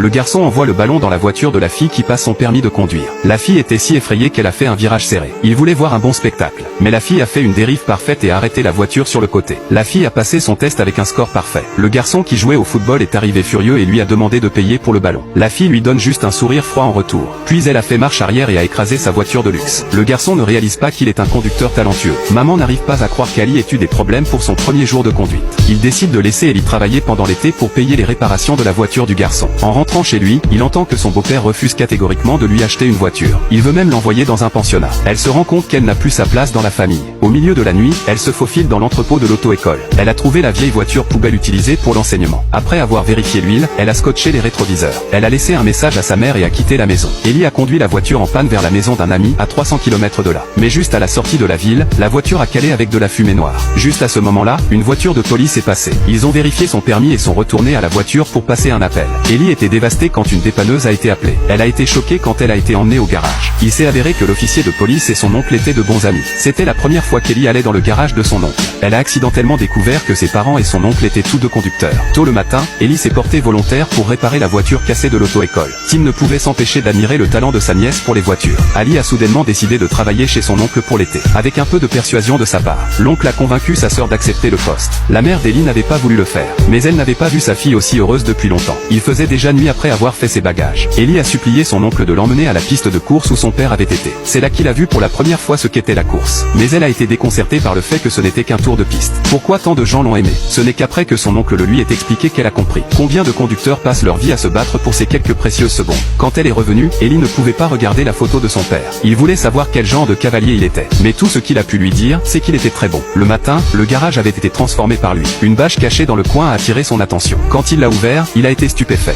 Le garçon envoie le ballon dans la voiture de la fille qui passe son permis de conduire. La fille était si effrayée qu'elle a fait un virage serré. Il voulait voir un bon spectacle. Mais la fille a fait une dérive parfaite et a arrêté la voiture sur le côté. La fille a passé son test avec un score parfait. Le garçon qui jouait au football est arrivé furieux et lui a demandé de payer pour le ballon. La fille lui donne juste un sourire froid en retour. Puis elle a fait marche arrière et a écrasé sa voiture de luxe. Le garçon ne réalise pas qu'il est un conducteur talentueux. Maman n'arrive pas à croire qu'Ali ait eu des problèmes pour son premier jour de conduite. Il décide de laisser Ellie travailler pendant l'été pour payer les réparations de la voiture du garçon. En rentrant chez lui, il entend que son beau-père refuse catégoriquement de lui acheter une voiture. Il veut même l'envoyer dans un pensionnat. Elle se rend compte qu'elle n'a plus sa place dans la famille. Au milieu de la nuit, elle se faufile dans l'entrepôt de l'auto-école. Elle a trouvé la vieille voiture poubelle utilisée pour l'enseignement. Après avoir vérifié l'huile, elle a scotché les rétroviseurs. Elle a laissé un message à sa mère et a quitté la maison. Ellie a conduit la voiture en panne vers la maison d'un ami à 300 km de là. Mais juste à la sortie de la ville, la voiture a calé avec de la fumée noire. Juste à ce moment-là, une voiture de police est passée. Ils ont vérifié son permis et sont retournés à la voiture pour passer un appel. Ellie était dévastée quand une dépanneuse a été appelée. Elle a été choquée quand elle a été emmenée au garage. Il s'est avéré que l'officier de police et son oncle étaient de bons amis. C'était la première fois qu'Ellie allait dans le garage de son oncle. Elle a accidentellement découvert que ses parents et son oncle étaient tous deux conducteurs. Tôt le matin, Ellie s'est portée volontaire pour réparer la voiture cassée de l'auto-école. Tim ne pouvait s'empêcher d'admirer le talent de sa nièce pour les voitures. Ali a soudainement décidé de travailler chez son oncle pour l'été. Avec un peu de persuasion de sa part, l'oncle a convaincu sa sœur d'accepter le poste. La mère d'Ellie n'avait pas voulu le faire, mais elle n'avait pas vu sa fille aussi heureuse depuis longtemps. Il faisait déjà nuit après avoir fait ses bagages. Ellie a supplié son oncle de l'emmener à la piste de course où son père avait été. C'est là qu'il a vu pour la première fois ce qu'était la course. Mais elle a été déconcertée par le fait que ce n'était qu'un tour de piste. Pourquoi tant de gens l'ont aimé? Ce n'est qu'après que son oncle le lui ait expliqué qu'elle a compris. Combien de conducteurs passent leur vie à se battre pour ces quelques précieuses secondes? Quand elle est revenue, Ellie ne pouvait pas regarder la photo de son père. Il voulait savoir quel genre de cavalier il était. Mais tout ce qu'il a pu lui dire, c'est qu'il était très bon. Le matin, le garage avait été transformé par lui. Une bâche cachée dans le coin a attiré son attention. Quand il l'a ouvert, il a été stupéfait.